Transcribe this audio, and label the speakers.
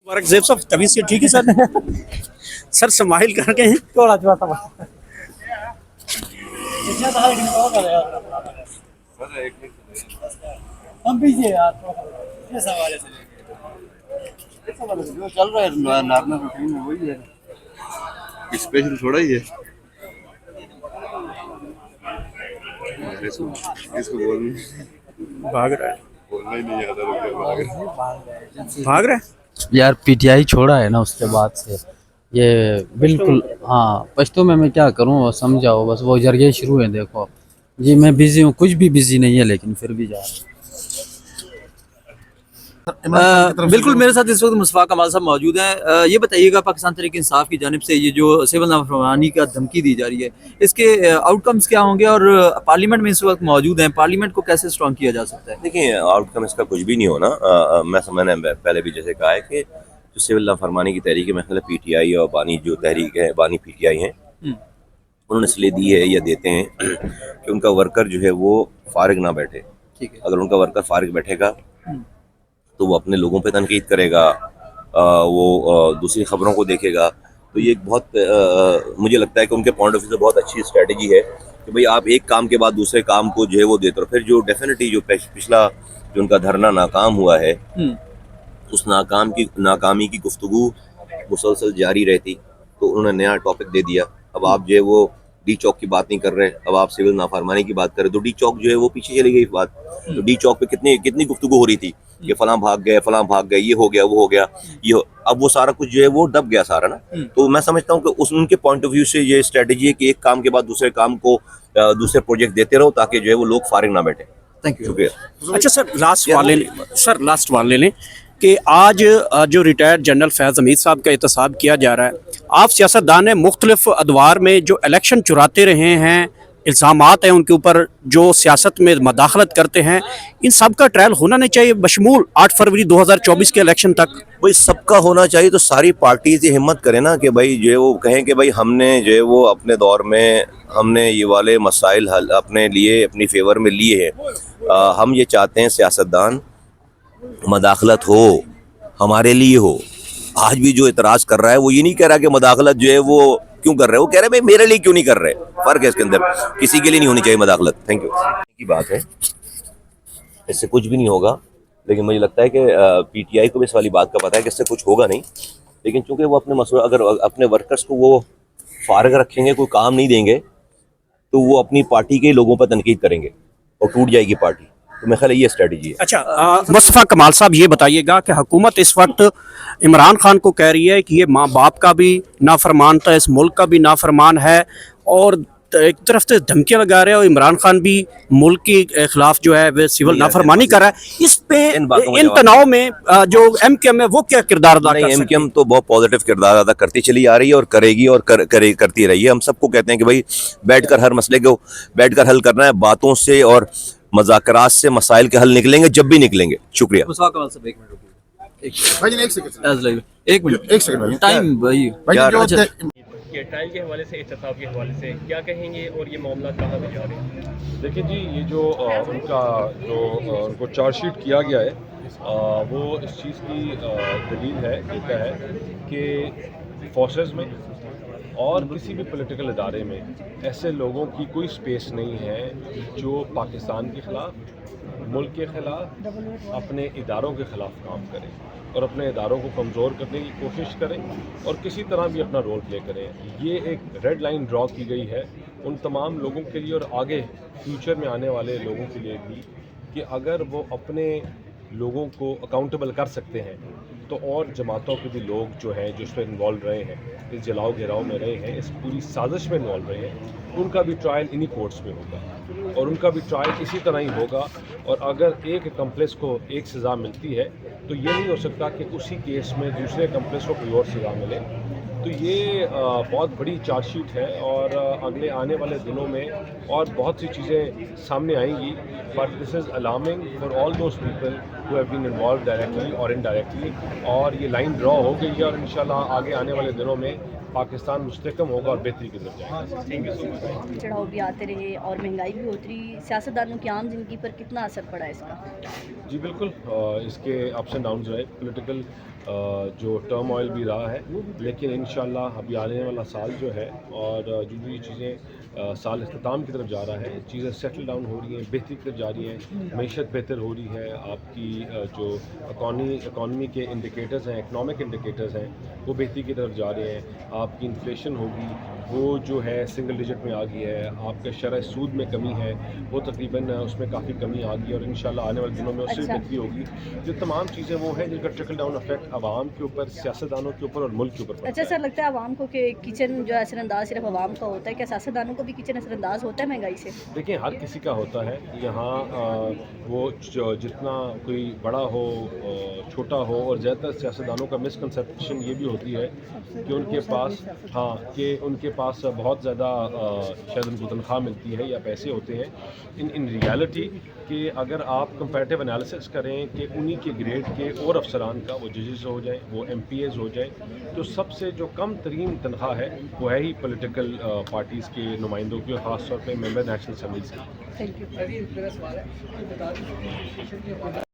Speaker 1: मुबारक ज़ेब साहब, तबीयत से ठीक है सर? सर स्माइल करके हैं।
Speaker 2: थोड़ा थोड़ा सा हम भी यार किस हवाले से जो चल रहा है नॉर्मल रूटीन में वही है, स्पेशल थोड़ा ही है। इसको
Speaker 1: भाग रहा है,
Speaker 2: बोलना ही नहीं आता तो क्या
Speaker 1: भाग रहा है।
Speaker 3: यार पीटीआई छोड़ा है ना उसके बाद से ये बिल्कुल। हाँ पश्तो में मैं क्या करूँ समझाओ, बस वो जरिए शुरू है। देखो जी मैं बिजी हूँ, कुछ भी बिजी नहीं है लेकिन फिर भी जा रहा
Speaker 4: बिल्कुल मेरे साथ इस वक्त मुस्तफ़ा कमाल साहब मौजूद हैं। ये बताइएगा पाकिस्तान तहरीक इंसाफ की जानिब से ये जो सिविल नाफरमानी का धमकी दी जा रही है, इसके आउटकम्स क्या होंगे और पार्लियामेंट में इस वक्त मौजूद हैं, पार्लियामेंट को कैसे स्ट्रॉन्ग किया जा सकता है?
Speaker 5: देखिए, आउटकम इसका कुछ भी नहीं होना। मैंने पहले भी जैसे कहा है कि जो सिविल नाफरमानी की तहरीक है, मैं ख्याल पीटीआई और बानी जो तहरीक है, बानी पीटीआई हैं, उन्होंने इसलिए दी है या देते हैं कि उनका वर्कर जो है वो फारिग ना बैठे।
Speaker 4: ठीक है।
Speaker 5: अगर उनका वर्कर फारिग बैठेगा तो वो अपने लोगों पे तनकीद करेगा, वो दूसरी खबरों को देखेगा। तो ये एक बहुत मुझे लगता है कि उनके पॉइंट ऑफ व्यू से बहुत अच्छी स्ट्रेटजी है कि भाई आप एक काम के बाद दूसरे काम को जो है वो देते रहो। फिर जो डेफिनेटली जो पिछला जो उनका धरना नाकाम हुआ है, उस नाकामी की गुफ्तगू मुसलसल जारी रहती, तो उन्होंने नया टॉपिक दे दिया। अब आप जो है वो डी चौक की बात नहीं कर रहे, अब आप सिविल नाफरमानी की बात कर रहे, तो डी चौक जो है वो पीछे चली गई बात। तो डी चौक पे कितनी गुफ्तगू हो रही थी कि फलां भाग गए, ये हो गया, वो हो गया, अब वो सारा कुछ जो है वो दब गया सारा ना। तो मैं समझता हूँ कि उनके पॉइंट ऑफ व्यू से ये स्ट्रेटजी है कि एक काम के बाद दूसरे काम को दूसरे प्रोजेक्ट देते रहो ताकि जो है वो लोग फारिग ना बैठे।
Speaker 4: Thank you.
Speaker 5: शुक्रिया।
Speaker 1: अच्छा सर, लास्ट वाले ने कि आज जो रिटायर्ड जनरल फैज़ हमीद साहब का एहतसाब किया जा रहा है, आप सियासतदान मुख्तलिफ अदवार में जो इलेक्शन चुराते रहे हैं, इल्ज़ामात हैं उनके ऊपर, जो सियासत में मदाखलत करते हैं, इन सब का ट्रायल होना नहीं चाहिए बशमूल 8 फरवरी 2024 के इलेक्शन तक?
Speaker 5: भाई सबका होना चाहिए, तो सारी पार्टीज ये हिम्मत करें ना कि भाई जो है वो कहें कि भाई हमने जो है वो अपने दौर में हमने ये वाले मसाइल हल अपने लिए अपनी फेवर में लिए हैं। हम ये चाहते हैं सियासतदान मदाखलत हो, हमारे लिए हो। आज भी जो इतराज़ कर रहा है वो ये नहीं कह रहा कि मदाखलत जो है वो क्यों कर रहे हैं, वो कह रहे हैं भाई मेरे लिए क्यों नहीं कर रहे। फ़र्क है इसके अंदर, किसी के लिए नहीं होनी चाहिए मदाखलत। थैंक यू की बात है, इससे कुछ भी नहीं होगा। लेकिन मुझे लगता है कि पीटीआई को भी इस वाली बात का पता है कि इससे कुछ होगा नहीं, लेकिन चूंकि वो अपने मसला अगर अपने वर्कर्स को वो फारग रखेंगे, कोई काम नहीं देंगे, तो वो अपनी पार्टी के लोगों पर तनकीद करेंगे और टूट जाएगी पार्टी। तो मेरे ख्याल ये स्ट्रेटजी है।
Speaker 1: अच्छा, मुस्तफ़ा कमाल साहब ये बताइएगा कि हुकूमत इस वक्त इमरान खान को कह रही है कि ये माँ बाप का भी नाफरमान था, इस मुल्क का भी नाफरमान है, और एक तरफ से धमकियां लगा रहे हैं, और इमरान खान भी मुल्क के खिलाफ जो है वो सिविल नाफरमानी कर रहा है। इस पे इन तनाव में जो एमकेएम है वो क्या किरदार अदा कर सकती है?
Speaker 5: एमकेएम तो बहुत पॉजिटिव किरदार अदा करती चली आ रही है और करेगी और करती रही है। हम सबको कहते हैं कि भाई बैठकर हर मसले को बैठकर हल करना है, बातों से और मज़ाकरात से मसाइल के हल निकलेंगे जब भी निकलेंगे। शुक्रिया।
Speaker 4: मुस्तफ़ा कमाल साहब एक मिनट रुकिए,
Speaker 2: एक सेकंड
Speaker 4: टाइम भाई
Speaker 6: ये ट्रायल के हवाले से, एहतसाब के हवाले से क्या कहेंगे और ये मामला कहाँ पे जा रहे हैं?
Speaker 7: देखिए जी, ये जो उनको चार्जशीट किया गया है, वो इस चीज़ की दलील है, कहता है कि फोर्सेस में और किसी भी पॉलिटिकल इदारे में ऐसे लोगों की कोई स्पेस नहीं है जो पाकिस्तान के ख़िलाफ़, मुल्क के ख़िलाफ़, अपने इदारों के ख़िलाफ़ काम करें और अपने इदारों को कमज़ोर करने की कोशिश करें और किसी तरह भी अपना रोल प्ले करें। ये एक रेड लाइन ड्रॉ की गई है उन तमाम लोगों के लिए और आगे फ्यूचर में आने वाले लोगों के लिए भी, कि अगर वो अपने लोगों को अकाउंटेबल कर सकते हैं तो और जमातों के भी लोग जो हैं, जो इसमें इन्वॉल्व रहे हैं, इस जलाओ घेराव में रहे हैं, इस पूरी साजिश में इन्वॉल्व रहे हैं, उनका भी ट्रायल इन्हीं कोर्ट्स में होगा और उनका भी ट्रायल इसी तरह ही होगा। और अगर एक अकम्प्लिस को एक सज़ा मिलती है तो ये नहीं हो सकता कि उसी केस में दूसरे अकम्प्लिस को कोई और सज़ा मिले। तो ये बहुत बड़ी चार्जशीट है और अगले आने वाले दिनों में और बहुत सी चीज़ें सामने आएंगी, but this is alarming for all those people who have been involved directly और इनडायरेक्टली। और ये लाइन ड्रॉ हो गई है और इंशाल्लाह आगे आने वाले दिनों में पाकिस्तान मुस्तकम होगा और बेहतरी की तरफ जाएगा। Thank you so much.
Speaker 8: चढ़ाव भी आते रहे और महंगाई भी होती रही, सियासतदानों की आम जिंदगी पर कितना असर पड़ा इसका?
Speaker 7: जी बिल्कुल, इसके अप्स एंड डाउन्स रहे। पॉलिटिकल جو ٹرم آئل بھی رہا ہے، لیکن انشاءاللہ ابھی آنے والا سال جو ہے اور جو جو یہ چیزیں سال اختتام کی طرف جا رہا ہے، چیزیں سیٹل ڈاؤن ہو رہی ہیں، بہتری کی طرف جا رہی ہیں، معیشت بہتر ہو رہی ہے، آپ کی جو اکانومی کے انڈیکیٹرز ہیں، اکنامک انڈیکیٹرز ہیں، وہ بہتری کی طرف جا رہے ہیں، آپ کی انفلیشن ہوگی وہ جو ہے سنگل ڈیجٹ میں آ گئی ہے، آپ کے شرح سود میں کمی ہے وہ تقریباً اس میں کافی کمی آ گئی ہے، اور انشاءاللہ آنے والے دنوں میں اس سے بھی بہتری ہوگی. جو تمام چیزیں وہ ہیں جن کا ٹرکل ڈاؤن افیکٹ عوام کے اوپر، سیاستدانوں کے اوپر اور ملک کے اوپر پڑتا
Speaker 8: اچھا
Speaker 7: ہے.
Speaker 8: سر، لگتا ہے عوام کو کہ کچن جو اثر انداز صرف عوام کا ہوتا ہے، کیا سیاستدانوں کو بھی کچن اثر انداز ہوتا ہے مہنگائی سے؟
Speaker 7: دیکھیں ہر کسی کا ہوتا ہے یہاں، وہ جتنا کوئی بڑا ہو چھوٹا ہو، اور زیادہ تر سیاستدانوں کا مسکنسیپشن یہ بھی ہوتی ہے کہ ان کے پاس ان کے پاس بہت زیادہ شاید ان کو تنخواہ ملتی ہے یا پیسے ہوتے ہیں. ان ریالٹی کہ اگر آپ کمپیریٹیو انالیسس کریں کہ انہی کے گریڈ کے اور افسران کا، وہ ججز ہو جائیں، وہ ایم پی ایز ہو جائیں، تو سب سے جو کم ترین تنخواہ ہے وہ ہے ہی پولیٹیکل پارٹیز کے نمائندوں کی، اور خاص طور پہ ممبر نیشنل اسمبلیز کی.
Speaker 8: Thank you.